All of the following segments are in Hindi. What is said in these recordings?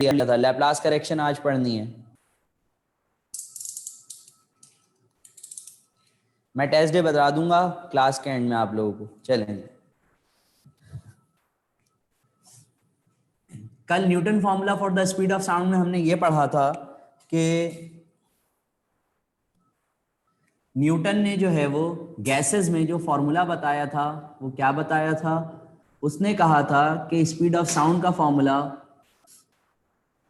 दिया था, लैप्लास करेक्शन आज पढ़नी है। मैं टेस्ट डे बता दूंगा क्लास के एंड में आप लोगों को। चलें, कल Newton formula for the speed of sound में हमने ये पढ़ा था कि न्यूटन ने जो है वो गैसेस में जो फॉर्मूला बताया था वो क्या बताया था, उसने कहा था कि स्पीड ऑफ साउंड का फॉर्मूला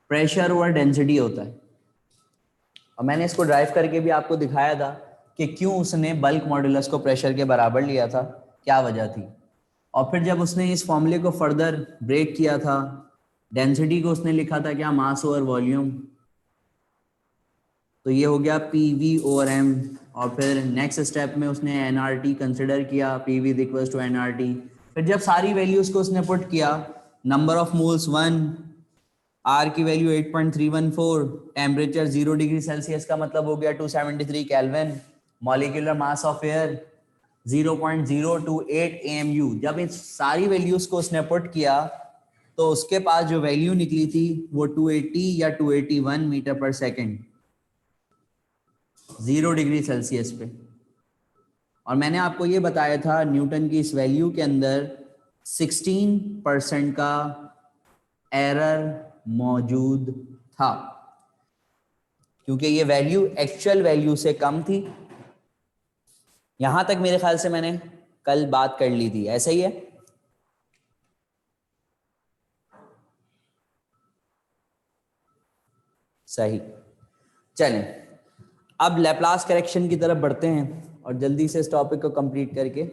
प्रेशर ओवर डेंसिटी होता है। और मैंने इसको ड्राइव करके भी आपको दिखाया था कि क्यों उसने बल्क मॉड्यूलस को प्रेशर के बराबर लिया था, क्या वजह थी। और फिर जब उसने इस फॉर्मूले को फर्दर ब्रेक किया था, डेंसिटी को उसने लिखा था क्या, मास ओवर वॉल्यूम, तो ये हो गया पीवी ओवर एम। और फिर नेक्स्ट स्टेप में उसने एनआरटी कंसिडर किया, PV is equal to NRT. फिर जब सारी वैल्यूज को उसने पुट किया, नंबर ऑफ मोल्स 1, आर की वैल्यू 8.314, टेम्परेचर 0 डिग्री सेल्सियस का मतलब हो गया 273 Kelvin, molecular mass of air 0.028 AMU। जब इन सारी वैल्यूज को उसने पुट किया तो उसके पास जो वैल्यू निकली थी वो 280 या 281 मीटर पर सेकेंड 0 डिग्री सेल्सियस पे। और मैंने आपको ये बताया था न्यूटन की इस वैल्यू के अंदर 16% का एरर मौजूद था, क्योंकि ये वैल्यू एक्चुअल वैल्यू से कम थी। यहां तक मेरे ख्याल से मैंने कल बात कर ली थी, ऐसा ही है। सही। चलें, अब लैप्लास करेक्शन की तरफ बढ़ते हैं और जल्दी से इस टॉपिक को कंप्लीट करके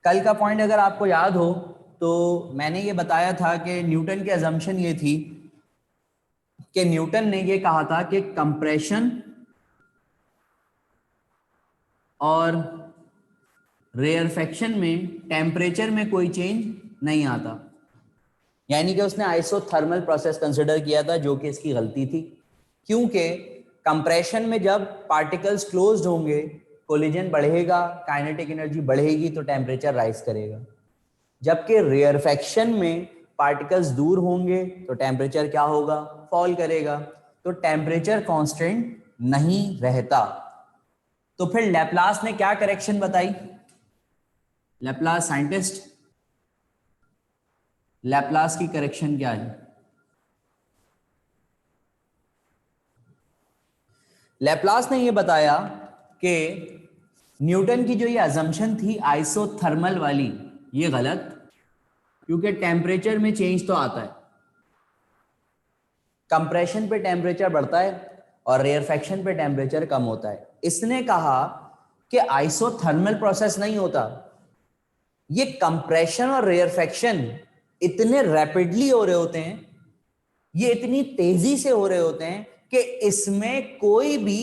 कल का पॉइंट अगर आपको याद हो तो मैंने ये बताया था कि न्यूटन की अजम्पशन ये थी कि न्यूटन ने ये कहा था कि कंप्रेशन और रेयरफेक्शन में टेम्परेचर में कोई चेंज नहीं आता। यानी कि उसने आइसोथर्मल प्रोसेस कंसिडर किया था, जो कि इसकी गलती थी, क्योंकि कंप्रेशन में जब पार्टिकल्स क्लोज्ड होंगे कोलिजन बढ़ेगा, काइनेटिक एनर्जी बढ़ेगी तो टेम्परेचर राइज करेगा। जबकि रेयरफेक्शन में पार्टिकल्स दूर होंगे तो टेम्परेचर क्या होगा, फॉल करेगा। तो टेम्परेचर कांस्टेंट नहीं रहता। तो फिर लैप्लास ने क्या करेक्शन बताई, लैप्लास साइंटिस्ट, लैप्लास की करेक्शन क्या है? लैप्लास ने यह बताया कि न्यूटन की जो ये अजम्पशन थी आइसोथर्मल वाली, ये गलत, क्योंकि टेम्परेचर में चेंज तो आता है, कंप्रेशन पे टेम्परेचर बढ़ता है और रेयरफेक्शन पे टेम्परेचर कम होता है। इसने कहा कि आइसोथर्मल प्रोसेस नहीं होता, ये कंप्रेशन और रेयरफेक्शन इतने रैपिडली हो रहे होते हैं, ये इतनी तेजी से हो रहे होते हैं कि इसमें कोई भी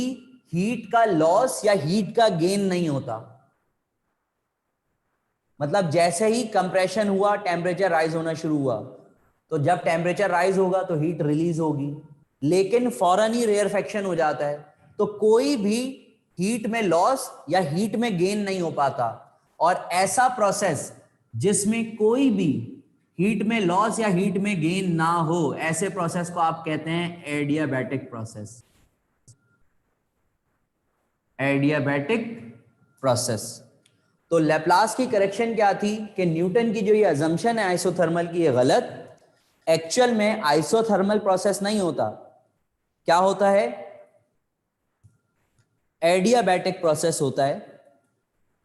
हीट का लॉस या हीट का गेन नहीं होता। मतलब जैसे ही कंप्रेशन हुआ टेम्परेचर राइज होना शुरू हुआ, तो जब टेम्परेचर राइज होगा तो हीट रिलीज होगी, लेकिन फौरन ही रेयरफेक्शन हो जाता है, तो कोई भी हीट में लॉस या हीट में गेन नहीं हो पाता। और ऐसा प्रोसेस जिसमें कोई भी हीट में लॉस या हीट में गेन ना हो, ऐसे प्रोसेस को आप कहते हैं एडियाबैटिक प्रोसेस। Adiabatic process. तो लैप्लास की करेक्शन क्या थी कि न्यूटन की जो ये अजम्पशन है आइसोथर्मल की, ये गलत। एक्चुअल में आइसोथर्मल प्रोसेस नहीं होता, क्या होता है, एडियाबैटिक प्रोसेस होता है,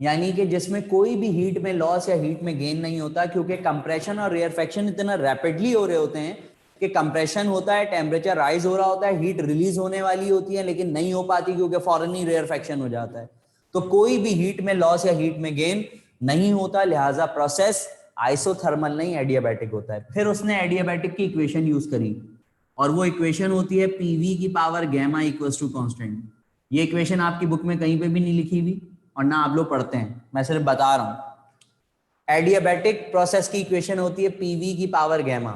यानी कि जिसमें कोई भी हीट में लॉस या हीट में गेन नहीं होता, क्योंकि कंप्रेशन और रेयरफेक्शन इतना रैपिडली हो रहे होते हैं कि कंप्रेशन होता है, टेम्परेचर राइज हो रहा होता है, हीट रिलीज होने वाली होती है लेकिन नहीं हो पाती क्योंकि फौरन ही रेयरफेक्शन हो जाता है। तो कोई भी हीट में लॉस या हीट में गेन नहीं होता, लिहाजा प्रोसेस आइसोथर्मल नहीं एडियाबैटिक होता है। फिर उसने एडियाबैटिक की इक्वेशन यूज करी और वो इक्वेशन होती है पीवी की power gamma equals to constant. ये इक्वेशन आपकी बुक में कहीं पे भी नहीं लिखी हुई और ना आप लोग पढ़ते हैं, मैं सिर्फ बता रहा हूं। एडियाबैटिक प्रोसेस की इक्वेशन होती है पीवी की पावर गैमा।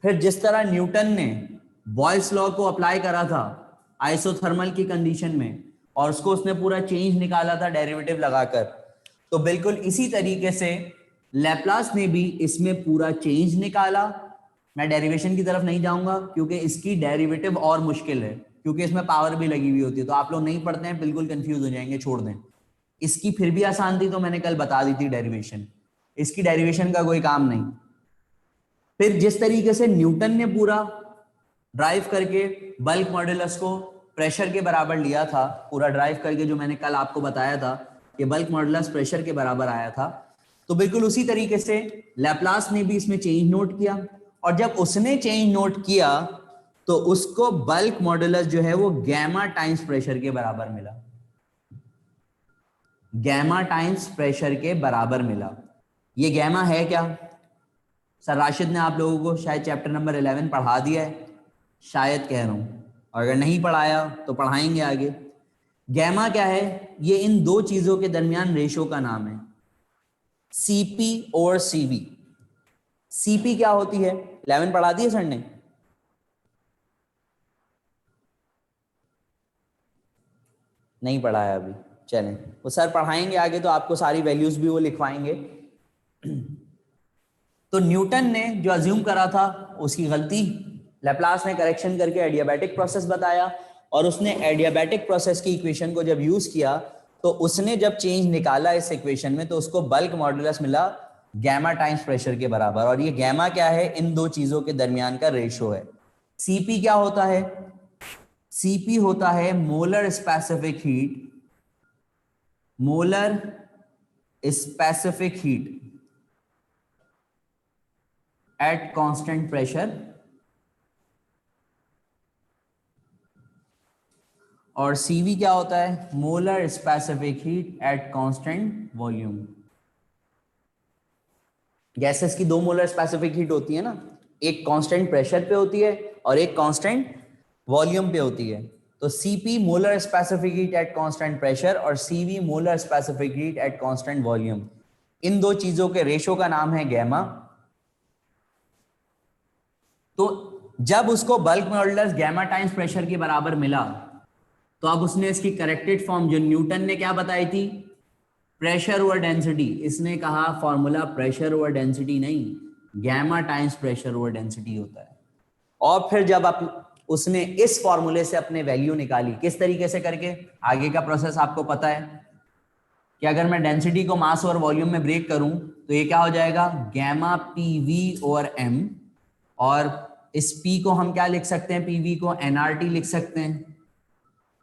फिर जिस तरह न्यूटन ने बॉयल्स लॉ को अप्लाई करा था आइसोथर्मल की कंडीशन में और उसको उसने पूरा चेंज निकाला था डेरिवेटिव लगाकर, तो बिल्कुल इसी तरीके से लैप्लास ने भी इसमें पूरा चेंज निकाला। मैं डेरिवेशन की तरफ नहीं जाऊंगा क्योंकि इसकी डेरिवेटिव और मुश्किल है, क्योंकि इसमें पावर भी लगी हुई होती है, तो आप लोग नहीं पढ़ते हैं बिल्कुल कंफ्यूज हो जाएंगे, छोड़ दें। इसकी फिर भी आसान थी, तो मैंने कल बता दी थी डेरिवेशन, इसकी डेरिवेशन का कोई काम नहीं। फिर जिस तरीके से न्यूटन ने पूरा ड्राइव करके बल्क मॉड्यूलस को प्रेशर के बराबर लिया था, पूरा ड्राइव करके, जो मैंने कल आपको बताया था कि बल्क मॉड्यूलस प्रेशर के बराबर आया था, तो बिल्कुल उसी तरीके से लैप्लास ने भी इसमें चेंज नोट किया। और जब उसने चेंज नोट किया तो उसको बल्क मॉड्यूलस जो है वो गैमा टाइम्स प्रेशर के बराबर मिला, गैमा टाइम्स प्रेशर के बराबर मिला। ये गैमा है क्या? सर राशिद ने आप लोगों को शायद चैप्टर नंबर 11 पढ़ा दिया है, शायद कह रहा हूं, और अगर नहीं पढ़ाया तो पढ़ाएंगे आगे। गैमा क्या है? ये इन दो चीजों के दरमियान रेशो का नाम है, सीपी और सीवी। सीपी क्या होती है? 11 पढ़ा दिया सर ने? नहीं पढ़ाया अभी, चलें वो सर पढ़ाएंगे आगे, तो आपको सारी वैल्यूज भी वो लिखवाएंगे। तो न्यूटन ने जो अज्यूम करा था उसकी गलती, लैप्लास ने करेक्शन करके एडियाबैटिक प्रोसेस बताया, और उसने एडियाबैटिक प्रोसेस की इक्वेशन को जब यूज किया तो उसने जब चेंज निकाला इस इक्वेशन में, तो उसको बल्क मॉड्यूलस मिला गैमा टाइम्स प्रेशर के बराबर। और ये गैमा क्या है? इन दो चीजों के दरमियान का रेशो है। सीपी क्या होता है? सीपी होता है molar specific heat, molar specific heat at constant pressure, और सीवी क्या होता है? Molar specific heat at constant volume. Gases की दो मोलर स्पेसिफिक हीट होती है ना, एक कांस्टेंट प्रेशर पे होती है और एक कांस्टेंट वॉल्यूम पे होती है। तो CP molar specific heat at constant pressure और CV molar specific heat at constant volume, इन दो चीजों के रेशो का नाम है गैमा। तो जब उसको bulk modulus gamma times pressure के बराबर मिला, तो अब उसने इसकी करेक्टेड फॉर्म, जो न्यूटन ने क्या बताई थी, प्रेशर ओवर डेंसिटी, इसने कहा फॉर्मूला प्रेशर ओवर डेंसिटी नहीं, gamma times pressure over density होता है। और फिर जब उसने इस फॉर्मूले से अपने वैल्यू निकाली, किस तरीके से करके, आगे का प्रोसेस आपको पता है कि अगर मैं डेंसिटी को मास और वॉल्यूम में ब्रेक करूं तो ये क्या हो जाएगा? गैमा पीवी ओवर एम, और इस पी को हम क्या लिख सकते हैं? पीवी को एनआरटी लिख सकते हैं।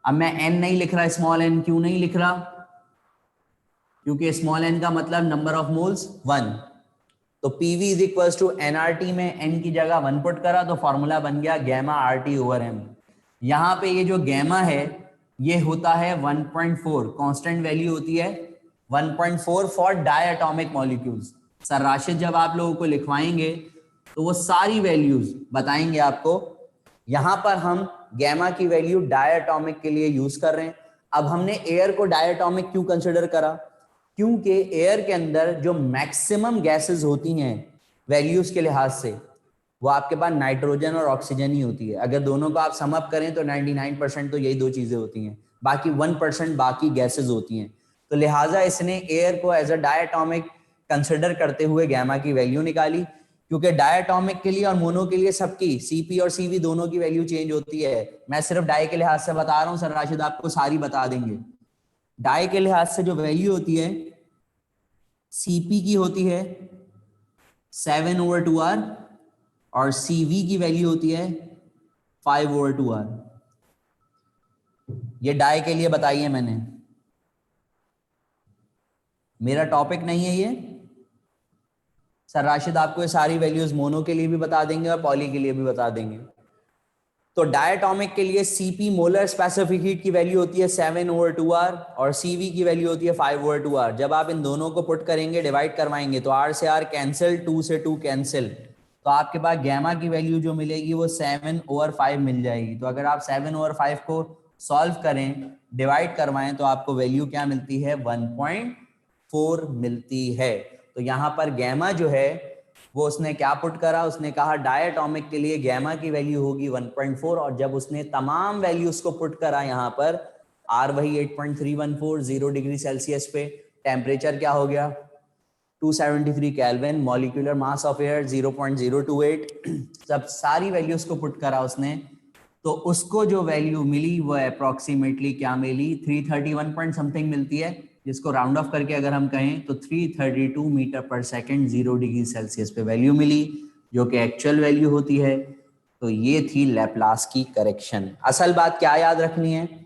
अब मैं एन नहीं लिख रहा, स्मॉल एन क्यों नहीं लिख रहा? क्योंकि स्मॉल एन का मतलब नंबर ऑफ मोल्स 1, तो PV is equal to NRT में एन की जगह 1 पुट करा तो फॉर्मूला बन गया गैमा आरटी ओवर एम। यहां पे ये जो गैमा है ये होता है 1.4, कांस्टेंट वैल्यू होती है 1.4 for diatomic molecules. Sir Rashid जब आप लोगों को लिखवाएंगे तो वो सारी वैल्यूज बताएंगे आपको। यहां पर हम गैमा की वैल्यू डायटोमिक के लिए यूज कर रहे हैं। अब हमने एयर को डायटोमिक क्यों कंसिडर करा? क्योंकि एयर के अंदर जो मैक्सिमम गैसेस होती हैं वैल्यूज के लिहाज से, वो आपके पास नाइट्रोजन और ऑक्सीजन ही होती है। अगर दोनों को आप सम अप करें तो 99% तो यही दो चीजें होती हैं, बाकी 1% बाकी गैसेस होती हैं। तो लिहाजा इसने एयर को एज अ डायटोमिक कंसिडर करते हुए गैमा की वैल्यू निकाली, क्योंकि डायटोमिक के लिए और मोनो के लिए सबकी सीपी और सीवी दोनों की वैल्यू चेंज होती है। मैं सिर्फ डाई के लिहाज से बता रहा हूं, सर राशिद आपको सारी बता देंगे। डाई के लिहाज से जो वैल्यू होती है सीपी की होती है 7/2r और सीवी की वैल्यू होती है 5/2r। ये डाई के लिए बताइए मैंने, मेरा टॉपिक नहीं है ये। सर राशिद आपको ये सारी वैल्यूज मोनो के लिए भी बता देंगे और पॉली के लिए भी बता देंगे। तो डायटोमिक के लिए सीपी मोलर स्पेसिफिक हीट की वैल्यू होती है 7/2r और सीवी की वैल्यू होती है 5/2r। जब आप इन दोनों को पुट करेंगे, डिवाइड करवाएंगे, तो r से r कैंसिल, 2 से 2 कैंसिल, तो आपके पास गैमा की वैल्यू जो मिलेगी वो 7/5 मिल जाएगी। तो अगर आप 7/5 को सॉल्व करें, डिवाइड करवाएं, तो आपको वैल्यू क्या मिलती है? 1.4 मिलती है। तो यहाँ पर गैमा जो है वो उसने क्या पुट करा? उसने कहा डायटोमिक के लिए गैमा की वैल्यू होगी 1.4, और जब उसने तमाम वैल्यूज को पुट करा यहाँ पर, आर वही 8.314, 0 डिग्री सेल्सियस पे टेम्परेचर क्या हो गया 273 Kelvin, molecular mass of air 0.028, सब सारी वैल्यूज को पुट करा उसने, तो उसको जो वैल्यू मिली वो अप्रोक्सीमेटली क्या मिली 331 पॉइंट समथिंग मिलती है, जिसको राउंड ऑफ करके अगर हम कहें तो 332 मीटर पर सेकेंड 0 डिग्री सेल्सियस पे वैल्यू मिली, जो कि एक्चुअल वैल्यू होती है। तो ये थी लैप्लास की करेक्शन। असल बात क्या याद रखनी है,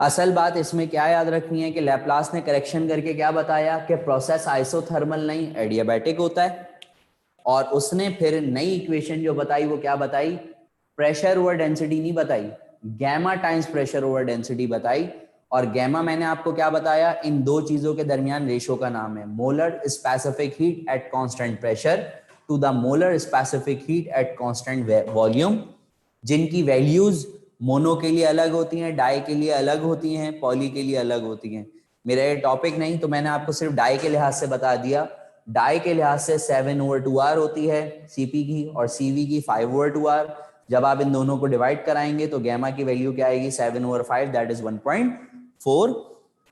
असल बात इसमें क्या याद रखनी है कि लैप्लास ने करेक्शन करके क्या बताया कि प्रोसेस आइसोथर्मल नहीं एडियाबैटिक होता है, और उसने फिर नई इक्वेशन जो बताई वो क्या बताई, प्रेशर ओवर डेंसिटी नहीं बताई, gamma times pressure over density बताई। और गैमा मैंने आपको क्या बताया, इन दो चीजों के दरमियान रेशो का नाम है, molar specific heat at constant pressure to the molar specific heat at constant volume, जिनकी वैल्यूज मोनो के लिए अलग होती हैं, डाई के लिए अलग होती हैं, पॉली के लिए अलग होती हैं। मेरा ये टॉपिक नहीं, तो मैंने आपको सिर्फ डाई के लिहाज से बता दिया। डाई के लिहाज से 7/2r होती है सीपी की, और सीवी की 5/2r। जब आप इन दोनों को डिवाइड कराएंगे तो गैमा की वैल्यू क्या आएगी 7/5, दैट इज 1.4।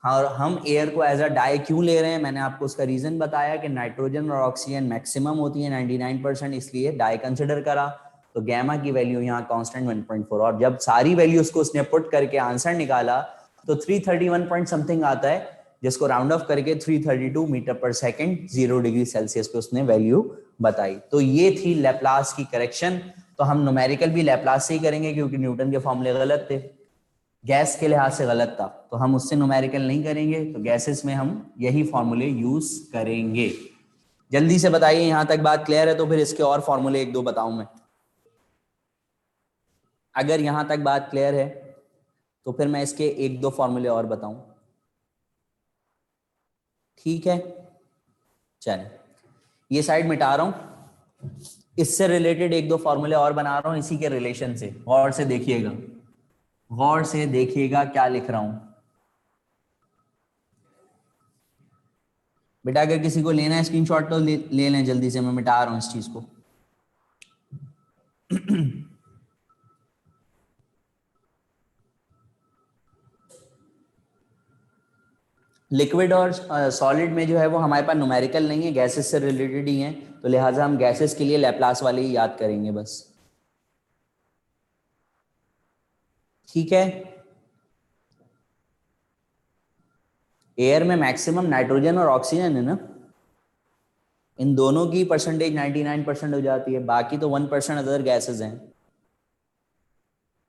और हम एयर को एज अ डाई क्यों ले रहे हैं, मैंने आपको उसका रीजन बताया कि नाइट्रोजन और ऑक्सीजन मैक्सिमम होती है 99%, इसलिए डाई कंसिडर करा। तो गैमा की वैल्यू यहाँ कांस्टेंट 1.4, और जब सारी वैल्यूज को उसने पुट करके आंसर निकाला तो 331 पॉइंट समथिंग आता है, जिसको राउंड ऑफ करके 332 मीटर पर सेकेंड 0 डिग्री सेल्सियस पे उसने वैल्यू बताई। तो ये थी लैप्लास की करेक्शन। तो हम न्यूमेरिकल भी लैप्लास से ही करेंगे, क्योंकि न्यूटन के फॉर्मूले गलत थे, गैस के लिहाज से गलत था, तो हम उससे न्यूमेरिकल नहीं करेंगे, तो गैसेस में हम यही फॉर्मूले यूज करेंगे। जल्दी से बताइए, यहां तक बात क्लियर है? तो फिर इसके और फॉर्मूले एक दो बताऊं मैं। अगर यहां तक बात क्लियर है तो फिर मैं इसके एक दो फॉर्मूले और बताऊं, ठीक है? चलिए, ये साइड मिटा रहा हूं, इससे रिलेटेड एक दो फॉर्मूले और बना रहा हूं, इसी के रिलेशन से। गौर से देखिएगा, गौर से देखिएगा क्या लिख रहा हूं बेटा। अगर किसी को लेना है स्क्रीनशॉट तो ले लें जल्दी से, मैं मिटा रहा हूं इस चीज को। लिक्विड और सॉलिड में जो है वो हमारे पास न्यूमेरिकल नहीं है, गैसेस से रिलेटेड ही है, तो लिहाजा हम गैसेस के लिए लैप्लास वाले ही याद करेंगे बस, ठीक है? एयर में मैक्सिमम नाइट्रोजन और ऑक्सीजन है ना, इन दोनों की परसेंटेज 99% हो जाती है, बाकी तो 1% अदर गैसेस हैं,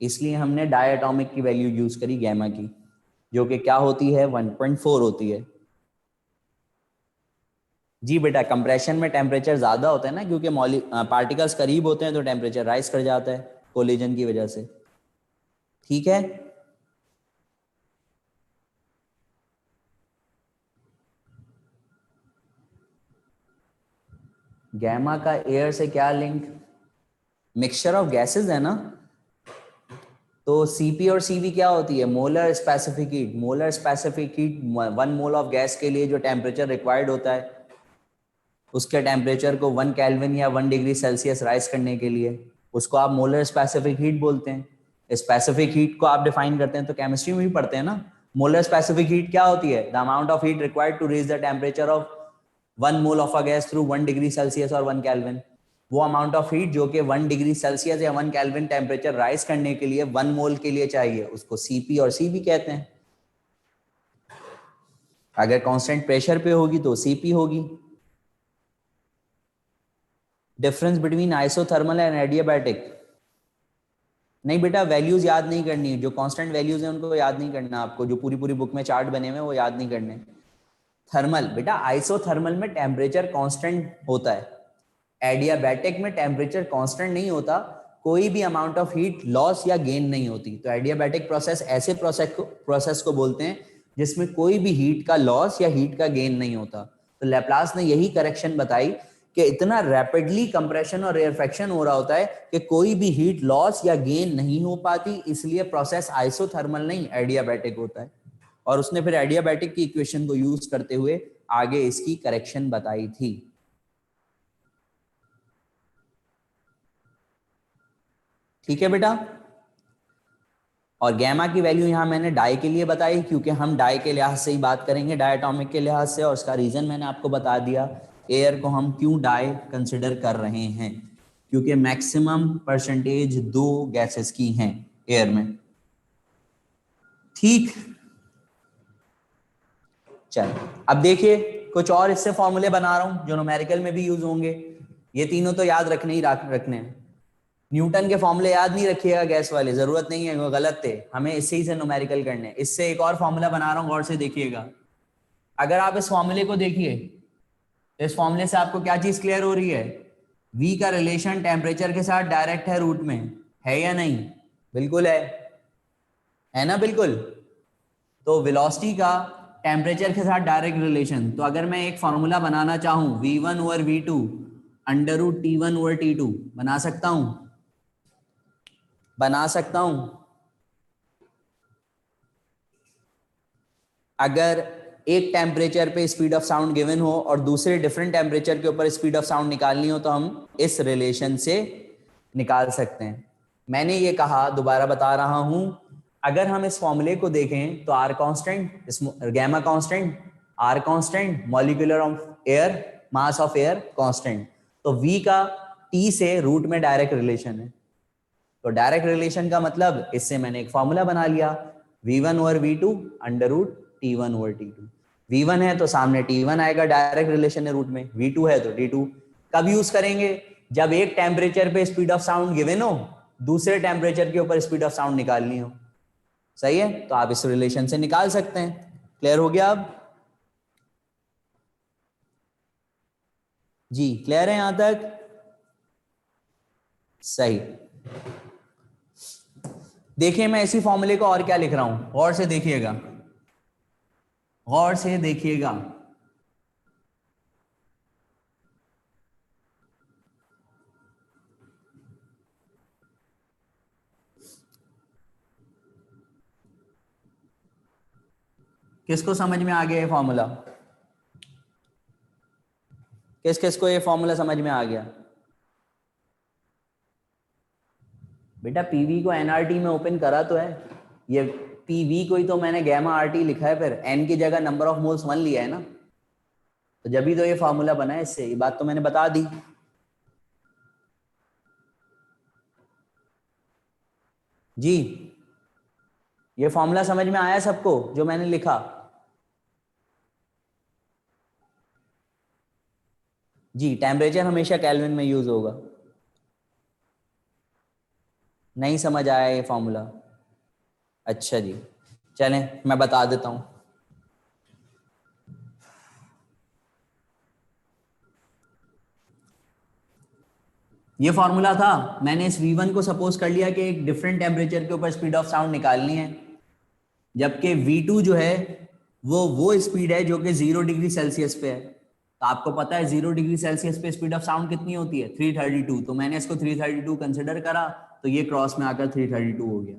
इसलिए हमने डायटोमिक की वैल्यू यूज करी गैमा की, जो कि क्या होती है 1.4 होती है। जी बेटा, कंप्रेशन में टेम्परेचर ज्यादा होता है ना, क्योंकि पार्टिकल्स करीब होते हैं तो टेम्परेचर राइज कर जाता है कोलिजन की वजह से, ठीक है? गैमा का एयर से क्या लिंक, मिक्सचर ऑफ गैसेस है ना, तो सीपी और सीवी क्या होती है, molar specific heat. Molar specific heat 1 mole of gas के लिए जो टेम्परेचर रिक्वायर्ड होता है, उसके टेम्परेचर को 1 केल्विन या 1 डिग्री सेल्सियस राइज करने के लिए, उसको आप मोलर स्पेसिफिक हीट बोलते हैं। स्पेसिफिक हीट को आप डिफाइन करते हैं तो केमिस्ट्री में भी पढ़ते हैं ना। मोलर स्पेसिफिक हीट क्या होती है, the amount of heat required to reach the temperature of 1 mole of a gas through 1 degree Celsius और 1 केल्विन। वो अमाउंट ऑफ हीट जो कि 1 डिग्री सेल्सियस या 1 केल्विन टेम्परेचर राइज करने के लिए 1 मोल के लिए चाहिए, उसको सीपी और सीवी कहते हैं। अगर कांस्टेंट प्रेशर पे होगी तो सीपी होगी। Difference between isothermal and adiabatic, नहीं बेटा वैल्यूज याद नहीं करनी है, जो कांस्टेंट वैल्यूज हैं उनको याद नहीं करना आपको, जो पूरी पूरी बुक में चार्ट बने हुए हैं वो याद नहीं करने। थर्मल बेटा, आइसोथर्मल में टेम्परेचर कांस्टेंट होता है, एडियाबैटिक में टेम्परेचर कांस्टेंट नहीं होता, कोई भी अमाउंट ऑफ हीट लॉस या गेन नहीं होती। तो एडियाबैटिक प्रोसेस ऐसे प्रोसेस को बोलते हैं जिसमें कोई भी हीट का लॉस या हीट का गेन नहीं होता। तो लैप्लास ने यही करेक्शन बताई कि इतना रैपिडली कंप्रेशन और रेयरफेक्शन हो रहा होता है कि कोई भी हीट लॉस या गेन नहीं हो पाती, इसलिए प्रोसेस आइसोथर्मल नहीं एडियाबैटिक होता है। और उसने फिर एडियाबैटिक की इक्वेशन को यूज करते हुए आगे इसकी करेक्शन बताई थी। ठीक है बेटा। और गैमा की वैल्यू यहां मैंने डाई के लिए बताई, क्योंकि हम डाई के लिहाज से ही बात करेंगे, डायटोमिक के लिहाज से, और उसका रीजन मैंने आपको बता दिया। एयर को हम क्यों डाई कंसिडर कर रहे हैं, क्योंकि मैक्सिमम परसेंटेज 2 गैसेस की हैं एयर में। ठीक, चलो अब देखिए कुछ और इससे फॉर्मूले बना रहा हूं जो न्यूमेरिकल में भी यूज होंगे। ये तीनों तो याद रखने ही रखने हैं। न्यूटन के फॉर्मूले याद नहीं रखिएगा गैस वाले, जरूरत नहीं है, वो गलत थे, हमें इससे ही से न्यूमेरिकल करने हैं। इससे एक और फॉर्मूला बना रहा हूं, गौर से देखिएगा। अगर आप इस फॉर्मूले को देखिए, इस फॉर्मूले से आपको क्या चीज क्लियर हो रही है? V का रिलेशन टेम्परेचर के साथ डायरेक्ट है रूट में, है या नहीं? बिल्कुल है ना, बिल्कुल। तो वेलोसिटी का टेम्परेचर के साथ डायरेक्ट रिलेशन, तो अगर मैं एक फॉर्मूला बनाना चाहूं V1 over V2 under root T1 over T2, बना सकता हूं, बना सकता हूं। अगर एक टेम्परेचर पे स्पीड ऑफ साउंड गिवन हो और दूसरे डिफरेंट टेम्परेचर के ऊपर स्पीड ऑफ साउंड निकालनी हो, तो हम इस रिलेशन से निकाल सकते हैं। मैंने ये कहा, दोबारा बता रहा हूं, अगर हम इस फॉर्मूले को देखें तो R constant, gamma constant, R constant, molecular of air, mass of air constant, तो वी का टी से रूट में डायरेक्ट रिलेशन है। तो डायरेक्ट रिलेशन का मतलब, इससे मैंने एक फॉर्मूला बना लिया, V1 over V2 under root T1 over T2। V1 है तो सामने T1 आएगा, डायरेक्ट रिलेशन है रूट में, V2 है तो T2। कब यूज करेंगे? जब एक टेम्परेचर पे स्पीड ऑफ साउंड गिवन हो, दूसरे टेम्परेचर के ऊपर स्पीड ऑफ साउंड निकालनी हो। सही है, तो आप इस रिलेशन से निकाल सकते हैं। क्लियर हो गया अब? जी क्लियर है यहां तक? सही। देखिए मैं इसी फॉर्मूले को और क्या लिख रहा हूं, गौर से देखिएगा, गौर से देखिएगा। किसको समझ में आ गया ये फॉर्मूला? किस किस को ये फॉर्मूला समझ में आ गया? बेटा पीवी को एनआरटी में ओपन करा तो है, ये पीवी को ही तो मैंने गैमा आरटी लिखा है, फिर एन की जगह नंबर ऑफ मोल्स 1 लिया है ना, तो जब भी तो ये फॉर्मूला बना है इससे, ये बात तो मैंने बता दी। जी ये फॉर्मूला समझ में आया सबको जो मैंने लिखा? जी टेम्परेचर हमेशा केल्विन में यूज होगा। नहीं समझ आया ये फॉर्मूला? अच्छा जी, चलें मैं बता देता हूं। ये फॉर्मूला था, मैंने इस V1 को सपोज कर लिया कि एक डिफरेंट टेम्परेचर के ऊपर स्पीड ऑफ साउंड निकालनी है, जबकि V2 जो है वो स्पीड है जो कि 0 डिग्री सेल्सियस पे है। तो आपको पता है 0 डिग्री सेल्सियस पे स्पीड ऑफ साउंड कितनी होती है? 332। तो मैंने इसको 332 कंसिडर करा, तो ये क्रॉस में आकर 332 हो गया।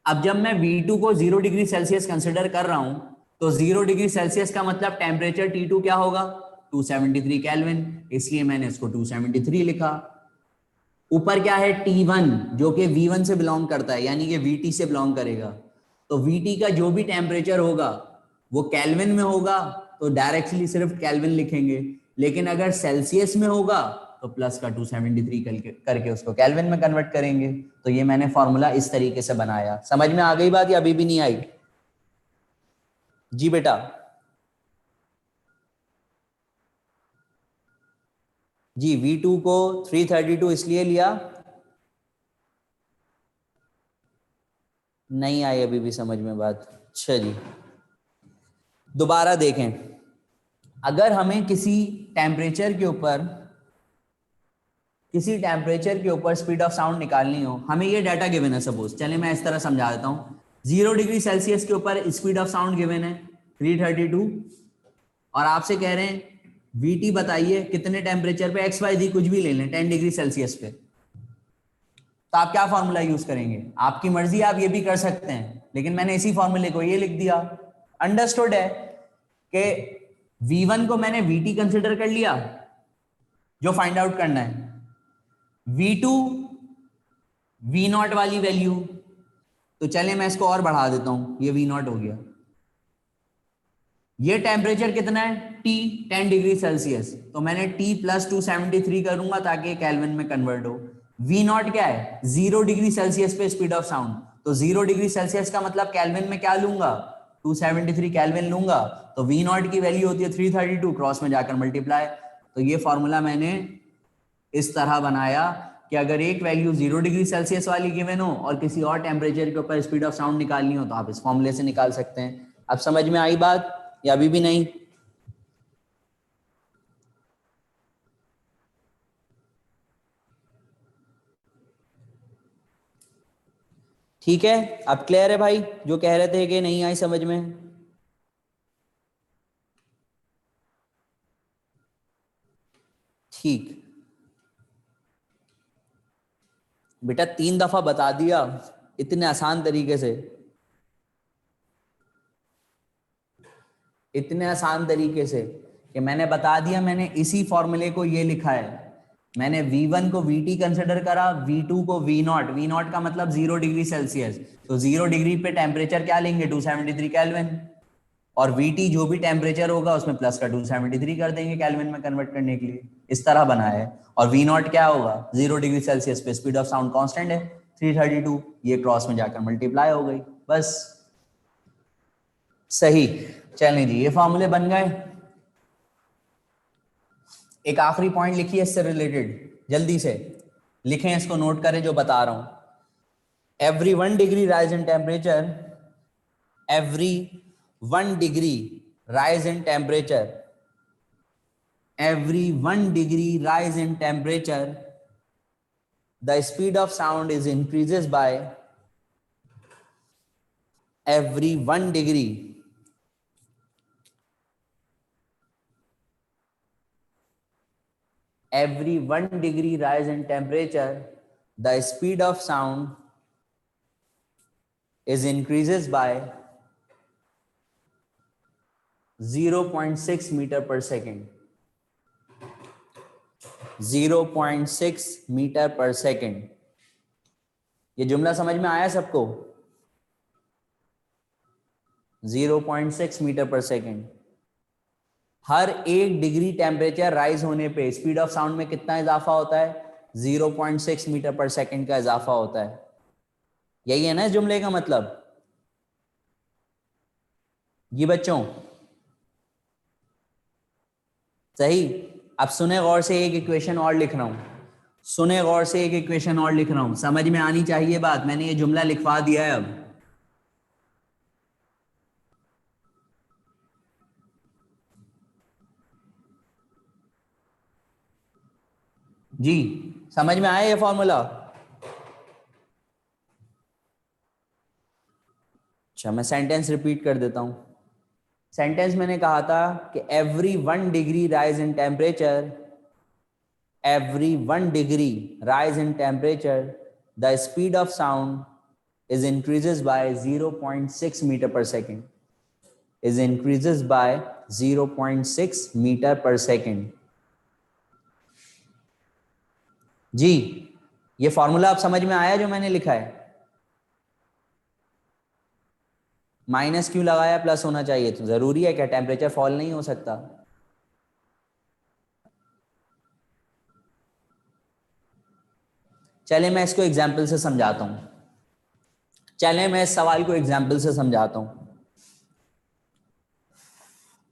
अब जब मैं V2 को 0 डिग्री सेल्सियस कंसिडर कर रहा हूं, तो 0 डिग्री सेल्सियस का मतलब टेम्परेचर T2 क्या होगा? 273 केल्विन, इसलिए मैंने इसको 273 लिखा। ऊपर क्या है? T1 जो कि V1 से बिलोंग करता है, यानी कि VT से बिलोंग करेगा। तो VT का जो भी टेम्परेचर होगा वो केल्विन में होगा, तो डायरेक्टली सिर्फ केल्विन लिखेंगे, लेकिन अगर सेल्सियस में होगा तो प्लस का 273 करके उसको केल्विन में कन्वर्ट करेंगे। तो ये मैंने फॉर्मूला इस तरीके से बनाया। समझ में आ गई बात या अभी भी नहीं आई? जी बेटा। जी V2 को 332 इसलिए लिया, नहीं आई अभी भी समझ में बात? अच्छा जी, दोबारा देखें। अगर हमें किसी टेम्परेचर के ऊपर स्पीड ऑफ साउंड निकालनी हो, हमें ये डाटा गिवन है सपोज, चलिए मैं इस तरह समझा देता हूँ। 0 डिग्री सेल्सियस के ऊपर स्पीड ऑफ साउंड गिवन है 332, और आपसे कह रहे हैं VT बताइए कितने टेम्परेचर पे, XYZ कुछ भी ले लें, 10 डिग्री सेल्सियस पे, तो आप क्या फॉर्मूला यूज करेंगे? आपकी मर्जी, आप ये भी कर सकते हैं, लेकिन मैंने इसी फॉर्मूले को ये लिख दिया। अंडरस्टूड है कि V1 को मैंने VT कंसिडर कर लिया जो फाइंड आउट करना है, V2 वी नॉट वाली वैल्यू, तो चले मैं इसको और बढ़ा देता हूं, ये वी नॉट हो गया। ये टेम्परेचर कितना है T 10 डिग्री सेल्सियस, तो मैंने T प्लस 273 करूंगा ताकि ये केल्विन में कन्वर्ट हो। वी नॉट क्या है 0 डिग्री सेल्सियस पे स्पीड ऑफ साउंड, तो 0 डिग्री सेल्सियस का मतलब केल्विन में क्या लूंगा 273 केल्विन लूंगा, तो वी नॉट की वैल्यू होती है 332 क्रॉस में जाकर मल्टीप्लाई। तो ये फॉर्मूला मैंने इस तरह बनाया कि अगर एक वैल्यू 0 डिग्री सेल्सियस वाली गिवन हो और किसी और टेम्परेचर के ऊपर स्पीड ऑफ साउंड निकालनी हो तो आप इस फॉर्मूले से निकाल सकते हैं। अब समझ में आई बात या अभी भी नहीं? ठीक है, अब क्लियर है भाई, जो कह रहे थे कि नहीं आई समझ में? ठीक, बेटा 3 दफा बता दिया इतने आसान तरीके से, इतने आसान तरीके से कि मैंने बता दिया, मैंने इसी फॉर्मूले को ये लिखा है, मैंने V1 को VT कंसिडर करा, V2 को V नॉट, V नॉट का मतलब 0 डिग्री सेल्सियस, तो 0 डिग्री पे टेम्परेचर क्या लेंगे 273 केल्विन, और VT जो भी टेम्परेचर होगा उसमें प्लस का 273 कर देंगे केल्विन में कन्वर्ट करने के लिए, इस तरह बनाया है। और V नॉट क्या होगा 0 डिग्री सेल्सियस पे स्पीड ऑफ साउंड कांस्टेंट है 332, ये क्रॉस में जाकर मल्टीप्लाई हो गई, बस सही। चलें जी, ये फॉर्मूले बन गए। एक आखिरी पॉइंट लिखिए इससे रिलेटेड, जल्दी से लिखें, इसको नोट करें जो बता रहा हूं। Every 1 degree rise in temperature, every 1 degree rise in temperature, every 1 degree rise in temperature, the speed of sound is increases by every 1 degree, every 1 degree rise in temperature, the speed of sound is increases by 0.6 meter per second, 0.6 metre पर सेकेंड। ये जुमला समझ में आया सबको? 0.6 मीटर पर सेकेंड। हर 1 डिग्री टेम्परेचर राइज होने पे स्पीड ऑफ साउंड में कितना इजाफा होता है 0.6 मीटर पर सेकेंड का इजाफा होता है। यही है ना इस जुमले का मतलब? ये बच्चों सही। अब सुने गौर से, एक इक्वेशन और लिख रहा हूं, सुने गौर से, एक इक्वेशन और लिख रहा हूं, समझ में आनी चाहिए बात। मैंने ये जुमला लिखवा दिया है अब। जी समझ में आया ये फॉर्मूला? अच्छा, मैं सेंटेंस रिपीट कर देता हूं। सेंटेंस मैंने कहा था कि every 1 degree rise in temperature, every 1 degree rise in temperature, the speed of sound is increases by 0.6 meter per second, is increases by 0.6 meter per second। जी ये फॉर्मूला आप समझ में आया जो मैंने लिखा है? माइनस क्यों लगाया, प्लस होना चाहिए, तो जरूरी है क्या टेम्परेचर फॉल नहीं हो सकता? चले मैं इसको एग्जाम्पल से समझाता हूं, चले मैं इस सवाल को एग्जाम्पल से समझाता हूं।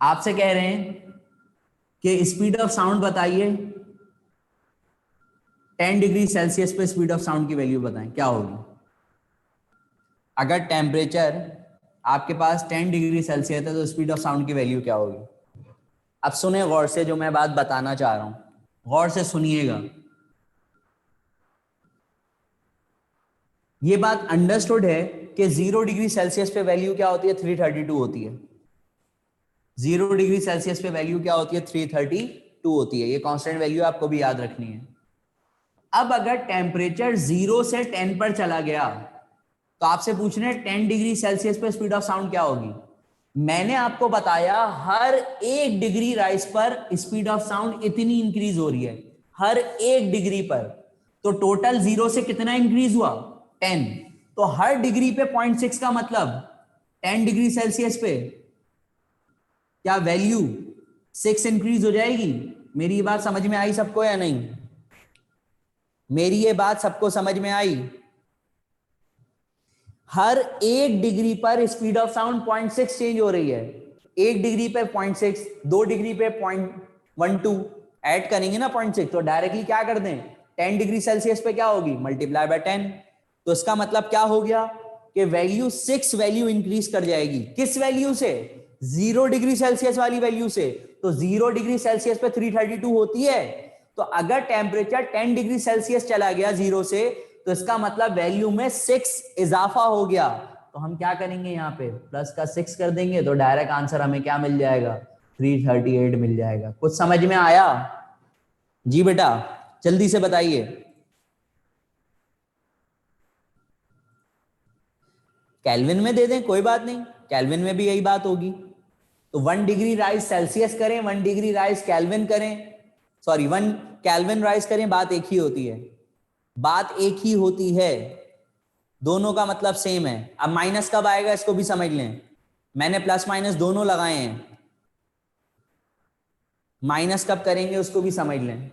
आपसे कह रहे हैं कि स्पीड ऑफ साउंड बताइए, 10 डिग्री सेल्सियस पे स्पीड ऑफ साउंड की वैल्यू बताएं क्या होगी। अगर टेम्परेचर आपके पास 10 डिग्री सेल्सियस है तो स्पीड ऑफ साउंड की वैल्यू क्या होगी? अब सुने गौर से जो मैं बात बताना चाह रहा हूं, गौर से सुनिएगा। ये बात अंडरस्टूड है कि 0 डिग्री सेल्सियस पे वैल्यू क्या होती है 332 होती है। 0 डिग्री सेल्सियस पे वैल्यू क्या होती है 332 होती है। ये कांस्टेंट वैल्यू आपको भी याद रखनी है। अब अगर टेम्परेचर 0 से 10 पर चला गया तो आपसे पूछ रहे हैं 10 डिग्री सेल्सियस पे स्पीड ऑफ साउंड क्या होगी। मैंने आपको बताया हर 1 डिग्री राइज पर स्पीड ऑफ साउंड इतनी इंक्रीज हो रही है, हर 1 डिग्री पर। तो टोटल 0 से कितना इंक्रीज हुआ, 10। तो हर डिग्री पे 0.6 का मतलब 10 डिग्री सेल्सियस पे क्या वैल्यू 6 इंक्रीज हो जाएगी। मेरी ये बात समझ में आई सबको या नहीं, मेरी ये बात सबको समझ में आई। हर 1 डिग्री पर स्पीड ऑफ साउंड 0.6 चेंज हो रही है। 1 डिग्री पे 0.6, 2 डिग्री पे 0.12 ऐड करेंगे ना 0.6, तो डायरेक्टली क्या कर दें, 10 डिग्री सेल्सियस पे क्या होगी, मल्टीप्लाई बाय 10। तो इसका मतलब क्या हो गया कि वैल्यू 6 वैल्यू इंक्रीज कर जाएगी। किस वैल्यू से, 0 डिग्री सेल्सियस वाली वैल्यू से। तो 0 डिग्री सेल्सियस पे 332 होती है। तो अगर टेम्परेचर 10 डिग्री सेल्सियस चला गया 0 से, तो इसका मतलब वैल्यू में 6 इजाफा हो गया। तो हम क्या करेंगे, यहाँ पे प्लस का 6 कर देंगे, तो डायरेक्ट आंसर हमें क्या मिल जाएगा, 338 मिल जाएगा। कुछ समझ में आया जी बेटा, जल्दी से बताइए। केल्विन में दे दें, कोई बात नहीं, केल्विन में भी यही बात होगी। तो 1 डिग्री राइज सेल्सियस करें, 1 डिग्री राइज केल्विन करें, सॉरी 1 केल्विन राइज करें, बात एक ही होती है, बात एक ही होती है, दोनों का मतलब सेम है। अब माइनस कब आएगा इसको भी समझ लें, मैंने प्लस माइनस दोनों लगाए हैं, माइनस कब करेंगे उसको भी समझ लें।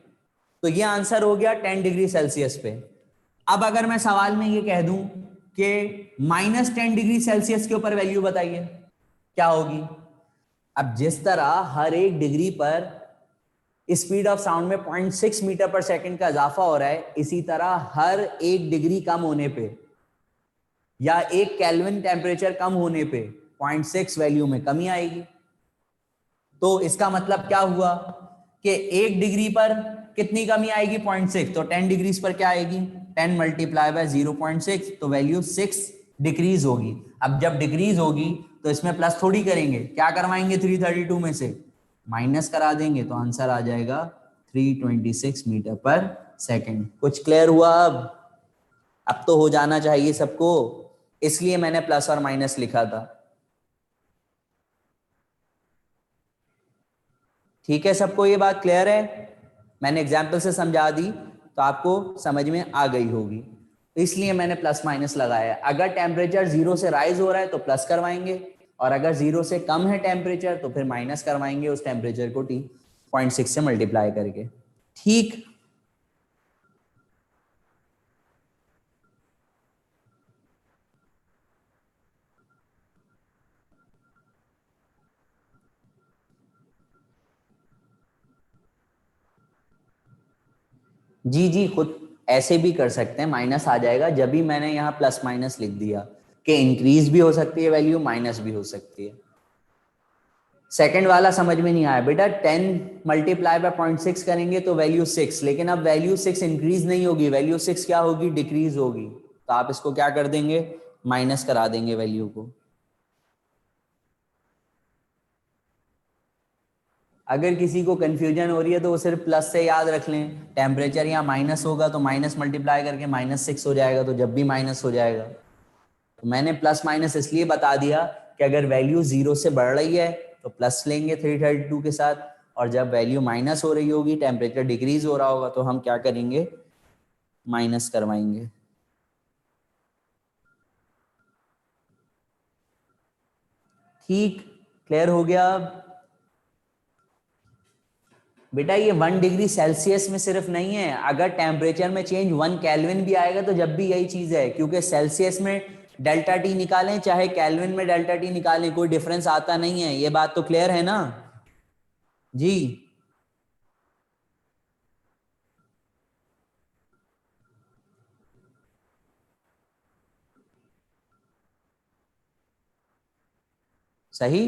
तो ये आंसर हो गया 10 डिग्री सेल्सियस पे। अब अगर मैं सवाल में ये कह दूं कि -10 डिग्री सेल्सियस के ऊपर वैल्यू बताइए, क्या होगी। अब जिस तरह हर 1 डिग्री पर स्पीड ऑफ साउंड में 0.6 मीटर पर सेकंड का इजाफा हो रहा है, इसी तरह हर 1 डिग्री कम होने पे या 1 केल्विन टेम्परेचर कम होने पे 0.6 वैल्यू में कमी आएगी। तो इसका मतलब क्या हुआ कि 1 डिग्री पर कितनी कमी आएगी, 0.6। तो 10 डिग्रीज पर क्या आएगी, 10 मल्टीप्लाई बाय 0.6, तो वैल्यू 6 डिक्रीज होगी। अब जब डिक्रीज होगी तो इसमें प्लस थोड़ी करेंगे, क्या करवाएंगे, 332 में से माइनस करा देंगे, तो आंसर आ जाएगा 326 मीटर पर सेकेंड। कुछ क्लियर हुआ। अब तो हो जाना चाहिए सबको, इसलिए मैंने प्लस और माइनस लिखा था। ठीक है, सबको ये बात क्लियर है, मैंने एग्जाम्पल से समझा दी तो आपको समझ में आ गई होगी, इसलिए मैंने प्लस माइनस लगाया। अगर टेम्परेचर 0 से राइज हो रहा है तो प्लस करवाएंगे, और अगर 0 से कम है टेम्परेचर तो फिर माइनस करवाएंगे उस टेम्परेचर को 0.6 से मल्टीप्लाई करके। ठीक, जी जी, खुद ऐसे भी कर सकते हैं, माइनस आ जाएगा, जब भी मैंने यहाँ प्लस माइनस लिख दिया कि इंक्रीज भी हो सकती है वैल्यू, माइनस भी हो सकती है। सेकंड वाला समझ में नहीं आया बेटा, 10 मल्टीप्लाई बाय 0.6 करेंगे तो वैल्यू 6, लेकिन अब वैल्यू 6 इंक्रीज नहीं होगी, वैल्यू 6 क्या होगी, डिक्रीज होगी। तो आप इसको क्या कर देंगे, माइनस करा देंगे वैल्यू को। अगर किसी को कंफ्यूजन हो रही है तो वो सिर्फ प्लस से याद रख लें, टेम्परेचर यहाँ माइनस होगा तो माइनस मल्टीप्लाई करके -6 हो जाएगा, तो जब भी माइनस हो जाएगा। तो मैंने प्लस माइनस इसलिए बता दिया कि अगर वैल्यू 0 से बढ़ रही है तो प्लस लेंगे 332 के साथ, और जब वैल्यू माइनस हो रही होगी, टेम्परेचर डिक्रीज हो रहा होगा, तो हम क्या करेंगे, माइनस करवाएंगे। ठीक, क्लियर हो गया। बेटा ये 1 डिग्री सेल्सियस में सिर्फ नहीं है, अगर टेम्परेचर में चेंज 1 केल्विन भी आएगा तो जब भी यही चीज है, क्योंकि सेल्सियस में डेल्टा टी निकालें चाहे केल्विन में डेल्टा टी निकालें, कोई डिफरेंस आता नहीं है। ये बात तो क्लियर है ना जी। सही,